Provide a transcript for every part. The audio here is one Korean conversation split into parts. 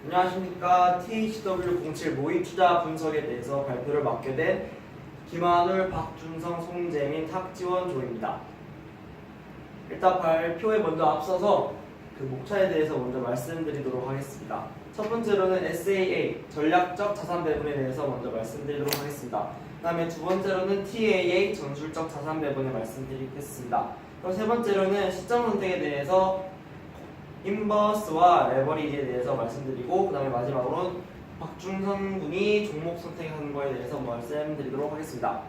안녕하십니까. THW07 모의 투자 분석에 대해서 발표를 맡게 된 김한울, 박준성, 송재민, 탁지원 조입니다. 일단 발표에 먼저 앞서서 그 목차에 대해서 먼저 말씀드리도록 하겠습니다. 첫 번째로는 SAA 전략적 자산 배분에 대해서 먼저 말씀드리도록 하겠습니다. 그 다음에 두 번째로는 TAA 전술적 자산 배분을 말씀드리겠습니다. 그리고 세 번째로는 시점 선택에 대해서 인버스와 레버리지에 대해서 말씀드리고, 그 다음에 마지막으로는 박준선 군이 종목 선택하는 거에 대해서 말씀드리도록 하겠습니다.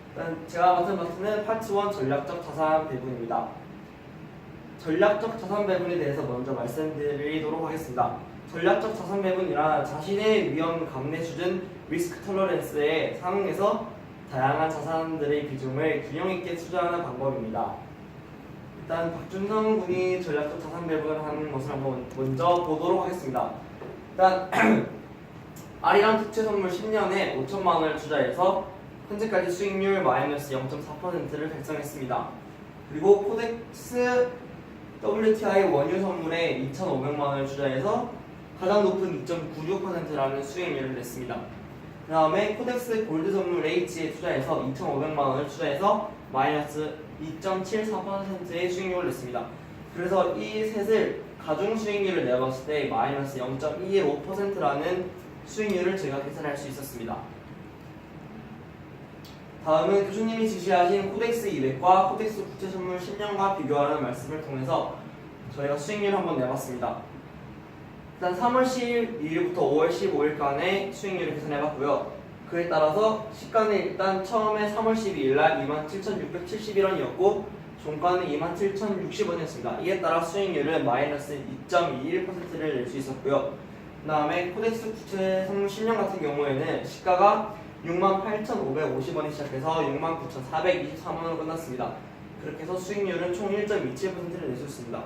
일단 제가 맡은 파트는 파트 1 전략적 자산 배분입니다. 전략적 자산 배분에 대해서 먼저 말씀드리도록 하겠습니다. 전략적 자산 배분이란 자신의 위험 감내 수준 리스크 톨러런스에 상응해서 다양한 자산들의 비중을 균형 있게 투자하는 방법입니다. 일단 박준성 군이 전략적 자산 배분을 하는 것을 한번 먼저 보도록 하겠습니다. 일단 R이랑 특채 선물 10년에 5천만 원을 투자해서 현재까지 수익률 마이너스 0.4%를 달성했습니다. 그리고 코덱스 WTI 원유 선물에 2,500만 원을 투자해서 가장 높은 2.96%라는 수익률을 냈습니다. 그 다음에 코덱스 골드 선물 H에 투자해서 2,500만 원을 투자해서 마이너스 2.74%의 수익률을 냈습니다. 그래서 이 셋을 가중 수익률을 내봤을 때 마이너스 0.215%라는 수익률을 저희가 계산할 수 있었습니다. 다음은 교수님이 지시하신 코덱스 200과 코덱스 국채 선물 10년과 비교하는 말씀을 통해서 저희가 수익률을 한번 내봤습니다. 일단 3월 12일부터 5월 15일간의 수익률을 계산해봤고요. 그에 따라서 시가는 일단 처음에 3월 12일날 27,671원이었고 종가는 27,060원이었습니다. 이에 따라 수익률은 마이너스 2.21%를 낼 수 있었고요. 그 다음에 코덱스 국채 선물 10년 같은 경우에는 시가가 68,550원이 시작해서 69,423원으로 끝났습니다. 그렇게 해서 수익률은 총 1.27%를 낼 수 있습니다.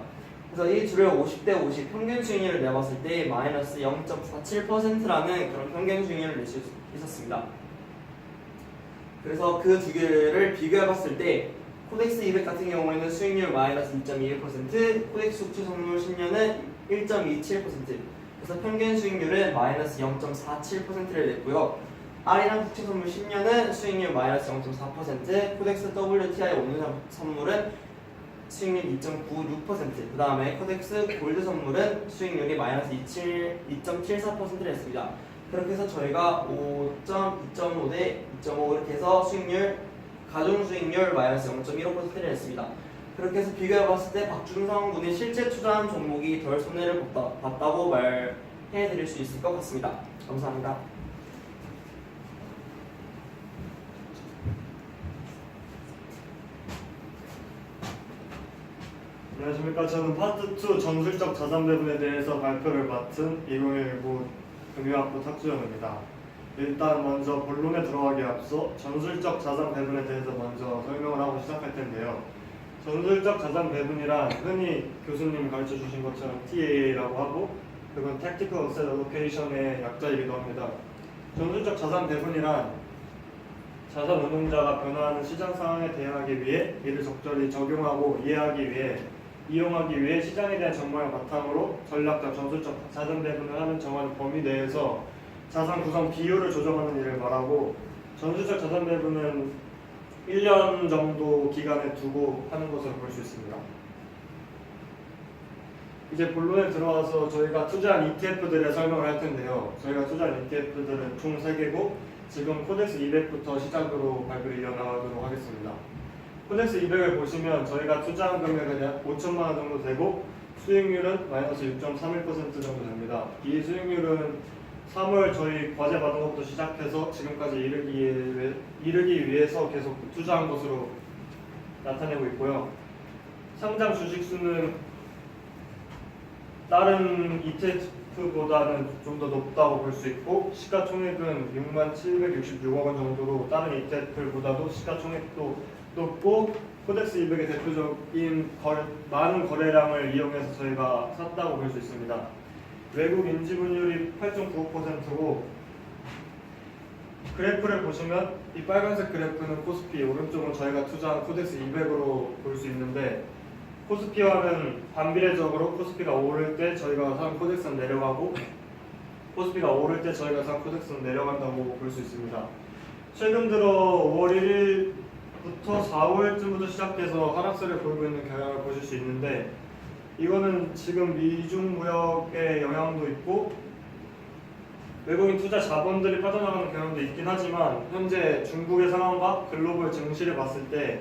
그래서 이 둘을 50대 50 평균 수익률을 내봤을 때 마이너스 0.47%라는 그런 평균 수익률을 낼 수 있었습니다. 그래서 그 두 개를 비교해봤을 때 코덱스 200 같은 경우에는 수익률 마이너스 2.21%, 코덱스 국채 선물 10년은 1.27%, 그래서 평균 수익률은 마이너스 0.47%를 냈고요. R이랑 국채 선물 10년은 수익률 마이너스 0.4%, 코덱스 WTI 원유 선물은 수익률 2.96%, 그 다음에 코덱스 골드 선물은 수익률이 마이너스 2.74%를 했습니다. 그렇게 해서 저희가 5.2.5 대 2.5 이렇게 해서 수익률, 가중 수익률 마이너스 0.15%를 했습니다. 그렇게 해서 비교해봤을 때 박준성 군이 실제 투자한 종목이 덜 손해를 봤다고 말해드릴 수 있을 것 같습니다. 감사합니다. 안녕하십니까. 저는 파트 2 전술적 자산 배분에 대해서 발표를 맡은 2019 금융학부 탁주영입니다. 일단 먼저 본론에 들어가기에 앞서 전술적 자산 배분에 대해서 먼저 설명을 하고 시작할 텐데요. 전술적 자산 배분이란 흔히 교수님이 가르쳐 주신 것처럼 TAA라고 하고, 그건 Tactical Asset Allocation의 약자이기도 합니다. 전술적 자산 배분이란 자산 운용자가 변화하는 시장 상황에 대응하기 위해 이를 적절히 적용하고 이용하기 위해 시장에 대한 전망을 바탕으로 전략적 전술적 자산 배분을 하는 정한 범위 내에서 자산 구성 비율을 조정하는 일을 말하고, 전술적 자산 배분은 1년 정도 기간에 두고 하는 것으로 볼 수 있습니다. 이제 본론에 들어와서 저희가 투자한 ETF들의 설명을 할 텐데요. 저희가 투자한 ETF들은 총 3개고 지금 코덱스 200부터 시작으로 발표를 이어나가도록 하겠습니다. 코덱스 200을 보시면 저희가 투자한 금액은 약 5천만 원 정도 되고 수익률은 마이너스 6.31% 정도 됩니다. 이 수익률은 3월 저희 과제 받은 것부터 시작해서 지금까지 이르기 위해서 계속 투자한 것으로 나타내고 있고요. 상장 주식수는 다른 ETF보다는 좀 더 높다고 볼 수 있고, 시가총액은 67,666억 원 정도로 다른 ETF보다도 시가총액도 높고, 코덱스 200의 대표적인 많은 거래량을 이용해서 저희가 샀다고 볼 수 있습니다. 외국 인지분율이 8.95%고, 그래프를 보시면 이 빨간색 그래프는 코스피, 오른쪽은 저희가 투자한 코덱스 200으로 볼 수 있는데, 코스피와는 반비례적으로 코스피가 오를 때 저희가 산 코덱스는 내려가고 코스피가 오를 때 저희가 산 코덱스는 내려간다고 볼 수 있습니다. 최근 들어 5월 1일부터 4월쯤부터 시작해서 하락세를 보이고 있는 경향을 보실 수 있는데 이거는 지금 미중 무역의 영향도 있고 외국인 투자 자본들이 빠져나가는 경향도 있긴 하지만 현재 중국의 상황과 글로벌 증시를 봤을 때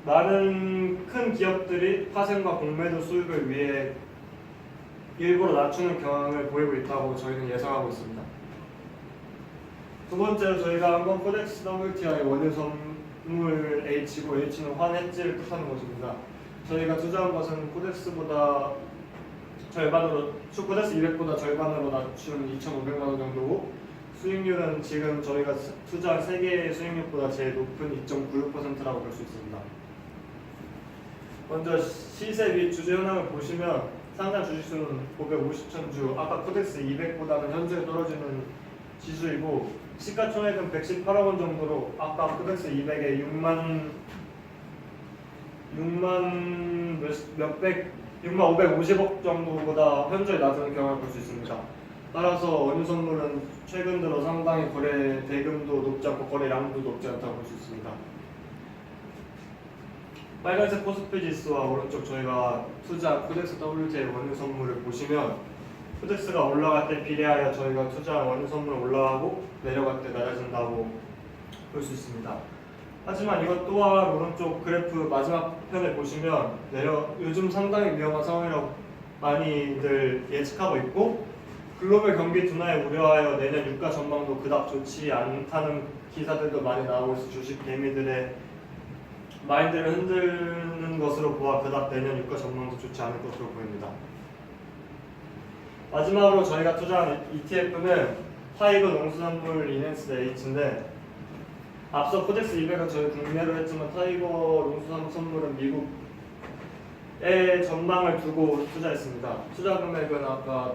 많은 큰 기업들이 파생과 공매도 수익을 위해 일부러 낮추는 경향을 보이고 있다고 저희는 예상하고 있습니다. 두 번째로 저희가 한번 코덱스 WTI 원유 선물 H고 H는 환 해지를 뜻하는 것입니다. 저희가 투자한 것은 코덱스보다 절반으로 코덱스 200보다 절반으로 낮춘 2,500만 원 정도고 수익률은 지금 저희가 투자한 3개의 수익률보다 제일 높은 2.96%라고 볼 수 있습니다. 먼저 시세 및 주주 현황을 보시면 상장 주식수는 550천 주, 아까 코덱스 200보다는 현저히 떨어지는 지수이고 시가총액은 118억 원 정도로 아까 코덱스 200에 6만 550억 정도보다 현저히 낮은 경향을 볼 수 있습니다. 따라서 원유 선물은 최근 들어 상당히 거래 대금도 높지 않고 거래량도 높지 않다고 볼 수 있습니다. 빨간색 코스피 지수와 오른쪽 저희가 투자한 코덱스 WTI 원유 선물을 보시면 코덱스가 올라갈 때 비례하여 저희가 투자한 원유 선물은 올라가고 내려갈 때 낮아진다고 볼 수 있습니다. 하지만 이것 또한 오른쪽 그래프 마지막 편에 보시면 요즘 상당히 위험한 상황이라고 많이들 예측하고 있고 글로벌 경기 둔화에 우려하여 내년 유가 전망도 그닥 좋지 않다는 기사들도 많이 나오고 있어 주식 개미들의 마인드를 흔드는 것으로 보아 그닥 내년 유가 전망도 좋지 않을 것으로 보입니다. 마지막으로 저희가 투자한 ETF는 타이거 농수산물 이넨스 H인데 앞서 코덱스 200은 저희 국내로 했지만 타이거 농수산물은 미국의 전망을 두고 투자했습니다. 투자 금액은 아까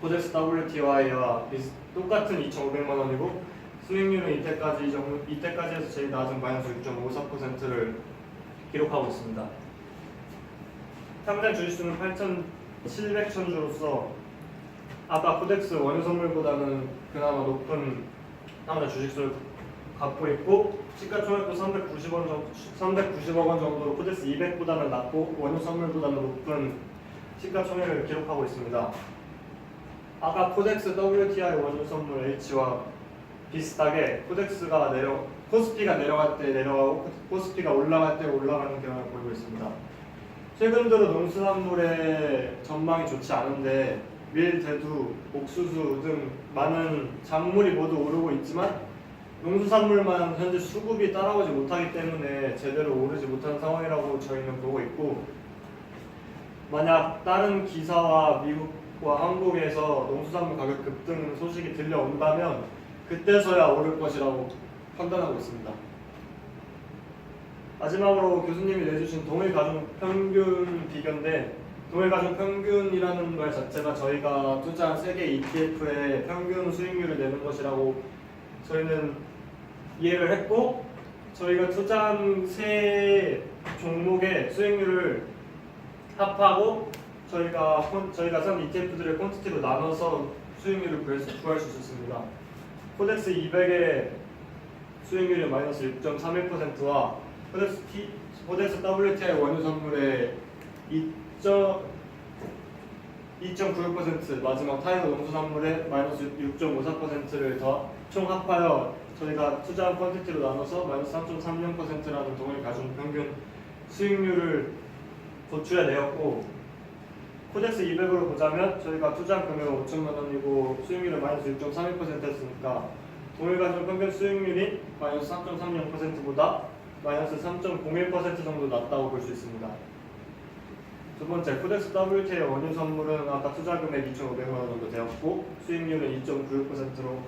코덱스 WTI와 똑같은 2,500만 원이고 수익률은 이때까지 해서 제일 낮은 마이너스 6.54%를 기록하고 있습니다. 상장 주식수는 8,700천 주로서 아까 코덱스 원유 선물보다는 그나마 높은 상장 주식수를 갖고 있고 시가총액도 390억 원 정도로 코덱스 200보다는 낮고 원유 선물보다는 높은 시가총액을 기록하고 있습니다. 아까 코덱스 WTI 원유 선물 H와 비슷하게 코스피가 내려갈 때 내려가고 코스피가 올라갈 때 올라가는 경향을 보이고 있습니다. 최근 들어 농수산물의 전망이 좋지 않은데 밀, 대두, 옥수수 등 많은 작물이 모두 오르고 있지만 농수산물만 현재 수급이 따라오지 못하기 때문에 제대로 오르지 못한 상황이라고 저희는 보고 있고 만약 다른 기사와 미국과 한국에서 농수산물 가격 급등 소식이 들려온다면 그때서야 오를 것이라고 판단하고 있습니다. 마지막으로 교수님이 내주신 동일가중 평균 비교인데 동일가중 평균이라는 말 자체가 저희가 투자한 세계 ETF의 평균 수익률을 내는 것이라고 저희는 이해를 했고 저희가 투자한 세 종목의 수익률을 합하고 저희가 산 ETF들의 퀀티티로 나눠서 수익률을 구할 수 있었습니다. 코덱스 200의 수익률이 마이너스 6.31%와 코덱스 WTI 원유 선물의 2.96% 마지막 타이거 농수산물의 마이너스 6.54%를 총 합하여 저희가 투자한 퀀티티로 나눠서 마이너스 3.30%라는 동일 가중 평균 수익률을 도출해내었고 코덱스 200으로 보자면 저희가 투자한 금액은 5천만 원이고 수익률은 마이너스 6.31%였으니까 동일 가중 평균 수익률이 마이너스 3.30%보다 마이너스 3.01% 정도 낮다고 볼 수 있습니다. 두 번째, 코덱스 WTI 원유 선물은 아까 투자 금액 2,500만 원 정도 되었고 수익률은 2.96%로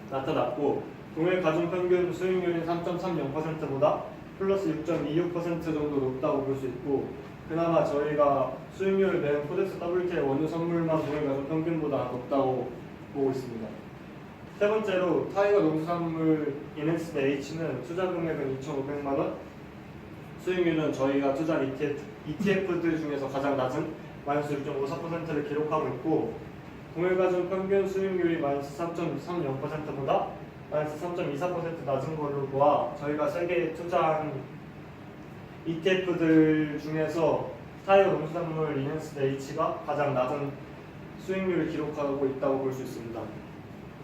나타났고 동일 가중 평균 수익률인 3.30%보다 플러스 6.26% 정도 높다고 볼 수 있고 그나마 저희가 수익률을 내는 코덱스 WTI 원유 선물만 동일 가중 평균보다 높다고 보고 있습니다. 세 번째로 타이거 농수산물 이넨스 H는 투자 금액은 2,500만 원, 수익률은 저희가 투자한 ETF들 중에서 가장 낮은 마이너스 6.54%를 기록하고 있고, 동일가중 평균 수익률이 마이너스 3.30%보다 마이너스 3.24% 낮은 걸로 보아 저희가 세계에 투자한 ETF들 중에서 타이어 농수산물 이넨스 H가 가장 낮은 수익률을 기록하고 있다고 볼 수 있습니다.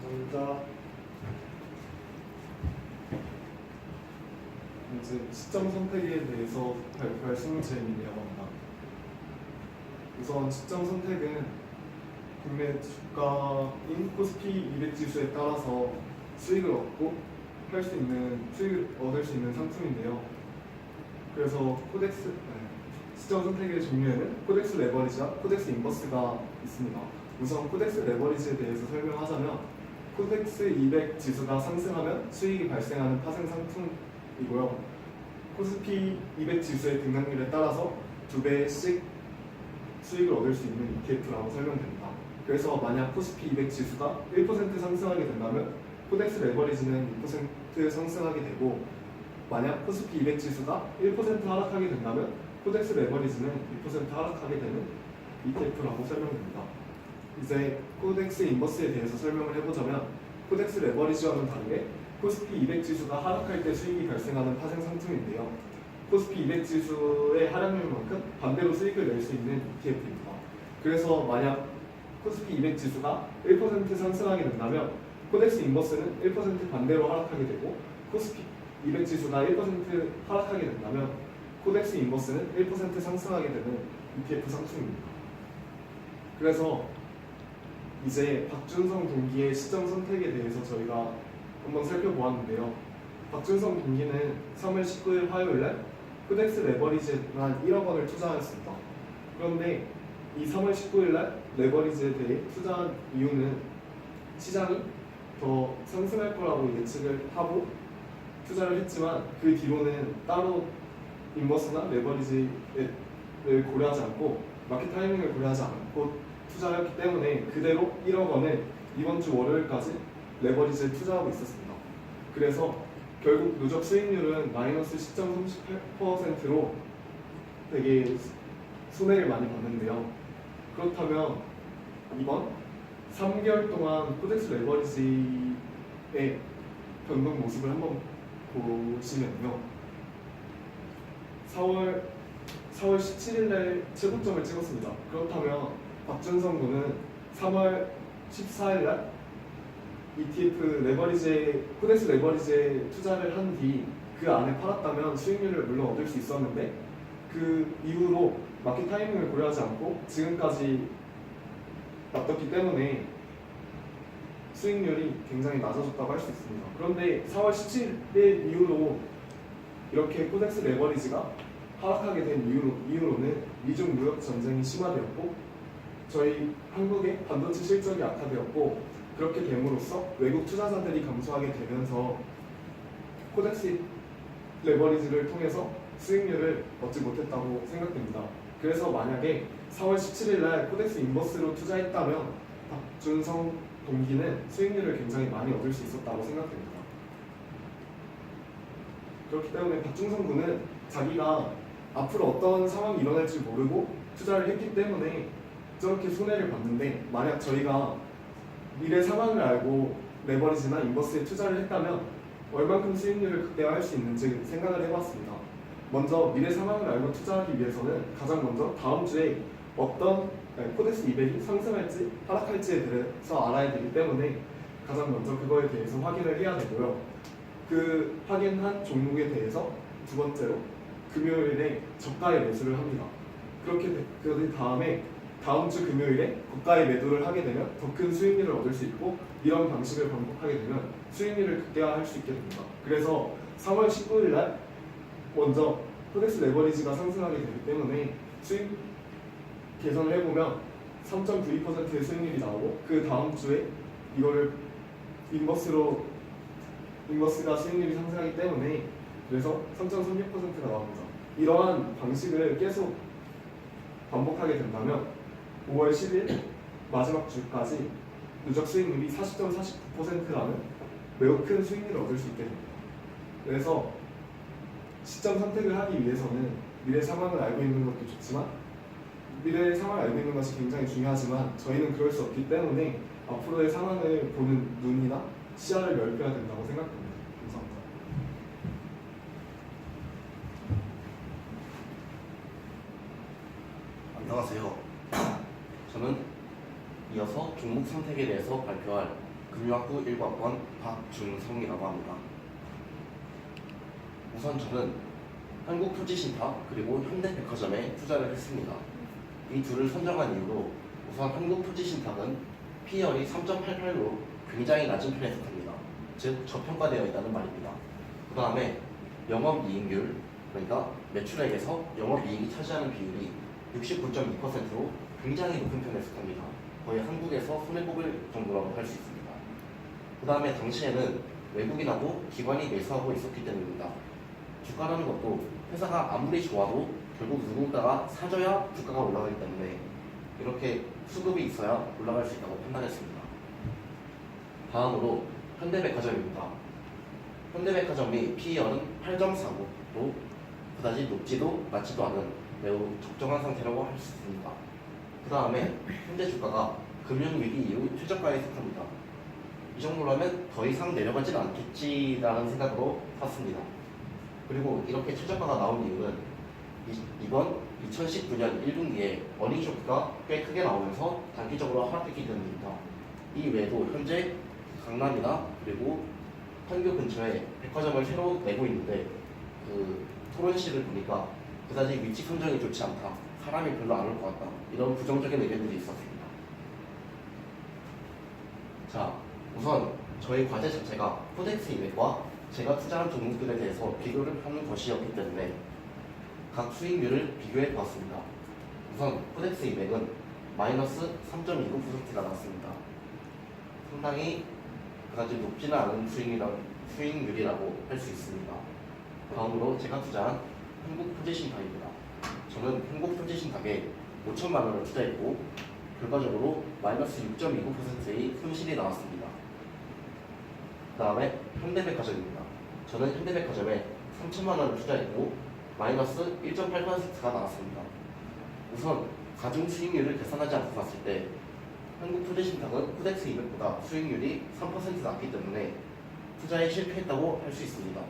감사합니다. 이제 시점 선택에 대해서 발표할 승무체입니다. 우선 시점 선택은 국내 주가인 코스피 200 지수에 따라서 수익을 얻을 수 있는 상품인데요. 그래서 시점 선택의 종류에는 코덱스 레버리지와 코덱스 인버스가 있습니다. 우선 코덱스 레버리지에 대해서 설명하자면, 코덱스 200 지수가 상승하면 수익이 발생하는 파생 상품이고요. 코스피 200 지수의 등락률에 따라서 2배씩 수익을 얻을 수 있는 ETF라고 설명됩니다. 그래서 만약 코스피 200 지수가 1% 상승하게 된다면 코덱스 레버리지는 2% 상승하게 되고, 만약 코스피 200 지수가 1% 하락하게 된다면 코덱스 레버리지는 2% 하락하게 되는 ETF라고 설명됩니다. 이제 코덱스 인버스에 대해서 설명을 해보자면, 코덱스 레버리지와는 다르게 코스피 200 지수가 하락할 때 수익이 발생하는 파생 상품인데요. 코스피 200 지수의 하락률만큼 반대로 수익을 낼 수 있는 ETF입니다. 그래서 만약 코스피 200 지수가 1% 상승하게 된다면 코덱스 인버스는 1% 반대로 하락하게 되고, 코스피 200 지수가 1% 하락하게 된다면 코덱스 인버스는 1% 상승하게 되는 ETF 상품입니다. 그래서 이제 박준성 동기의 시점 선택에 대해서 저희가 한번 살펴보았는데요. 박준성 동기는 3월 19일 화요일날 코덱스 레버리지에 한 1억 원을 투자하였습니다. 그런데 이 3월 19일날 레버리지에 대해 투자한 이유는 시장이 더 상승할 거라고 예측을 하고 투자를 했지만, 그 뒤로는 따로 인버스나 레버리지를 고려하지 않고 마켓 타이밍을 고려하지 않고 투자했기 때문에 그대로 1억 원을 이번 주 월요일까지 레버리지에 투자하고 있었습니다. 그래서 결국 누적 수익률은 마이너스 10.38%로 되게 손해를 많이 봤는데요. 그렇다면 이번 3개월 동안 코덱스 레버리지의 변동 모습을 한번 보시면요. 4월 17일날 최고점을 찍었습니다. 그렇다면 박준성 군은 3월 14일날 ETF 레버리지에 코덱스 레버리지에 투자를 한 뒤 그 안에 팔았다면 수익률을 물론 얻을 수 있었는데, 그 이후로 마켓 타이밍을 고려하지 않고 지금까지 놔뒀기 때문에 수익률이 굉장히 낮아졌다고 할 수 있습니다. 그런데 4월 17일 이후로 이렇게 코덱스 레버리지가 하락하게 된 이후로는 미중 무역 전쟁이 심화되었고, 저희 한국의 반도체 실적이 악화되었고, 그렇게 됨으로써 외국 투자자들이 감소하게 되면서 코덱스 레버리지를 통해서 수익률을 얻지 못했다고 생각됩니다. 그래서 만약에 4월 17일 날 코덱스 인버스로 투자했다면 박준성 동기는 수익률을 굉장히 많이 얻을 수 있었다고 생각됩니다. 그렇기 때문에 박준성 군은 자기가 앞으로 어떤 상황이 일어날지 모르고 투자를 했기 때문에 저렇게 손해를 봤는데, 만약 저희가 미래 상황을 알고 레버리지나 인버스에 투자를 했다면 얼만큼 수익률을 극대화할 수 있는지 생각을 해봤습니다. 먼저 미래 상황을 알고 투자하기 위해서는 가장 먼저 다음 주에 어떤 코덱스 200이 상승할지 하락할지에 대해서 알아야 되기 때문에 가장 먼저 그거에 대해서 확인을 해야 되고요. 그 확인한 종목에 대해서 두 번째로 금요일에 저가에 매수를 합니다. 그 다음에 다음 주 금요일에 고가에 매도를 하게 되면 더 큰 수익률을 얻을 수 있고, 이런 방식을 반복하게 되면 수익률을 극대화할 수 있게 됩니다. 그래서 3월 19일 날 먼저 코덱스 레버리지가 상승하게 되기 때문에 수익 계산을 해보면 3.92%의 수익률이 나오고, 그 다음 주에 이거를 인버스가 수익률이 상승하기 때문에 그래서 3.36%가 나옵니다. 이러한 방식을 계속 반복하게 된다면 5월 10일 마지막 주까지 누적 수익률이 40.49%라는 매우 큰 수익률을 얻을 수 있게 됩니다. 그래서 시점 선택을 하기 위해서는 미래 상황을 알고 있는 것도 좋지만 미래의 상황을 알고 있는 것이 굉장히 중요하지만 저희는 그럴 수 없기 때문에 앞으로의 상황을 보는 눈이나 시야를 넓혀야 된다고 생각합니다. 감사합니다. 안녕하세요. 저는 이어서 종목 선택에 대해서 발표할 금융학부 1과학번 박준성이라고 합니다. 우선 저는 한국토지신탁 그리고 현대백화점에 투자를 했습니다. 이 둘을 선정한 이유로 우선 한국토지신탁은 P열이 3.88로 굉장히 낮은 편에 속합니다. 즉 저평가되어 있다는 말입니다. 그 다음에 영업이익률, 그러니까 매출액에서 영업이익이 차지하는 비율이 69.2%로 굉장히 높은 편에 속합니다. 거의 한국에서 손에 꼽을 정도라고 할 수 있습니다. 그 다음에 당시에는 외국인하고 기관이 매수하고 있었기 때문입니다. 주가라는 것도 회사가 아무리 좋아도 결국 누군가가 사줘야 주가가 올라가기 때문에 이렇게 수급이 있어야 올라갈 수 있다고 판단했습니다. 다음으로 현대백화점입니다. 현대백화점이 P열은 8.49로 그다지 높지도 낮지도 않은 매우 적정한 상태라고 할 수 있습니다. 그 다음에 현재 주가가 금융위기 이후 최저가에 속합니다. 이 정도라면 더 이상 내려가지는 않겠지라는 생각으로 샀습니다. 그리고 이렇게 최저가가 나온 이유는 이번 2019년 1분기에 어닝 쇼크가 꽤 크게 나오면서 단기적으로 하락했기 때문입니다. 이 외에도 현재 강남이나 그리고 판교 근처에 백화점을 새로 내고 있는데 그 토론실을 보니까 그다지 위치 선정이 좋지 않다, 사람이 별로 안 올 것 같다, 이런 부정적인 의견들이 있었습니다. 자, 우선 저희 과제 자체가 코덱스 이맥과 제가 투자한 종목들에 대해서 비교를 하는 것이었기 때문에 각 수익률을 비교해 보았습니다. 우선 코덱스 이맥은 마이너스 3.29%가 나왔습니다. 상당히 그다지 높지는 않은 수익률이라고 할 수 있습니다. 다음으로 제가 투자한 한국토지신탁입니다. 저는 한국토지신탁에 5천만 원을 투자했고 결과적으로 마이너스 6.29%의 손실이 나왔습니다. 그 다음에 현대백화점입니다. 저는 현대백화점에 3천만 원을 투자했고 마이너스 1.8%가 나왔습니다. 우선 가중 수익률을 계산하지 않고 봤을 때 한국토지신탁은 코덱스 200보다 수익률이 3% 낮기 때문에 투자에 실패했다고 할 수 있습니다.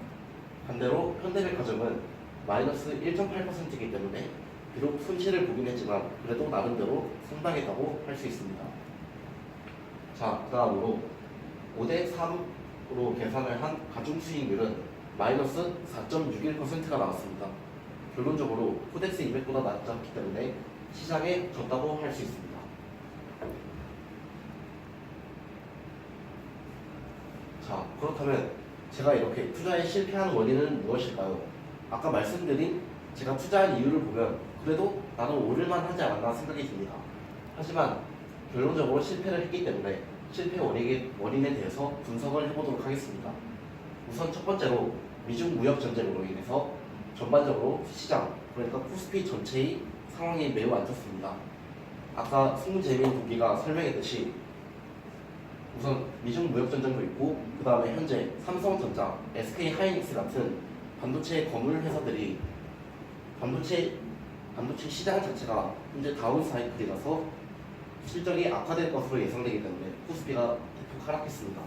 반대로 현대백화점은 마이너스 1.8%이기 때문에 비록 손실을 보긴 했지만 그래도 나름대로 상당했다고 할 수 있습니다. 자, 그 다음으로 5대 3으로 계산을 한 가중 수익률은 마이너스 4.61%가 나왔습니다. 결론적으로 코덱스 200보다 낮았기 때문에 시장에 졌다고 할 수 있습니다. 자, 그렇다면 제가 이렇게 투자에 실패한 원인은 무엇일까요? 아까 말씀드린 제가 투자한 이유를 보면 그래도 나는 오를만 하지 않았나 생각이 듭니다. 하지만 결론적으로 실패를 했기 때문에 실패 원인에 대해서 분석을 해보도록 하겠습니다. 우선 첫 번째로 미중 무역 전쟁으로 인해서 전반적으로 시장, 그러니까 코스피 전체의 상황이 매우 안 좋습니다. 아까 승무재민 동기가 설명했듯이 우선 미중 무역 전쟁도 있고 그 다음에 현재 삼성전자, SK 하이닉스 같은 반도체 건물 회사들이 반도체 시장 자체가 현재 다운 사이클이라서 실적이 악화될 것으로 예상되기 때문에 코스피가 대폭 하락했습니다.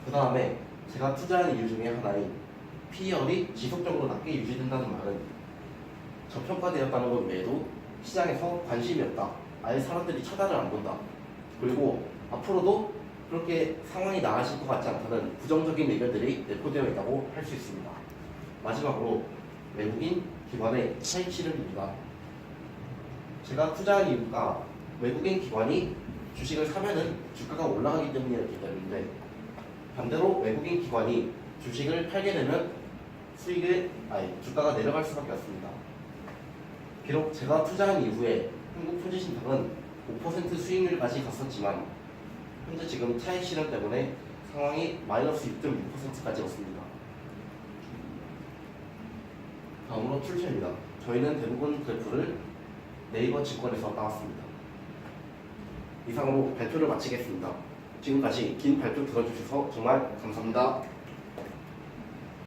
그 다음에 제가 투자한 이유 중에 하나인 P열이 지속적으로 낮게 유지된다는 말은 저평가되었다는 것 외에도 시장에서 관심이 없다, 아예 사람들이 쳐다를 안 본다, 그리고 앞으로도 그렇게 상황이 나아질 것 같지 않다는 부정적인 의견들이 내포되어 있다고 할 수 있습니다. 마지막으로 외국인 기관의 차익 실현입니다. 제가 투자한 이유가 외국인 기관이 주식을 사면은 주가가 올라가기 때문이었기 때문인데 반대로 외국인 기관이 주식을 팔게 되면 주가가 내려갈 수밖에 없습니다. 비록 제가 투자한 이후에 한국토지신탁은 5% 수익률까지 갔었지만 현재 지금 차익 실현 때문에 상황이 마이너스 6.6%까지 왔습니다. 다음으로 출처입니다. 저희는 대부분 그래프를 네이버 증권에서 따왔습니다. 이상으로 발표를 마치겠습니다. 지금까지 긴 발표 들어주셔서 정말 감사합니다.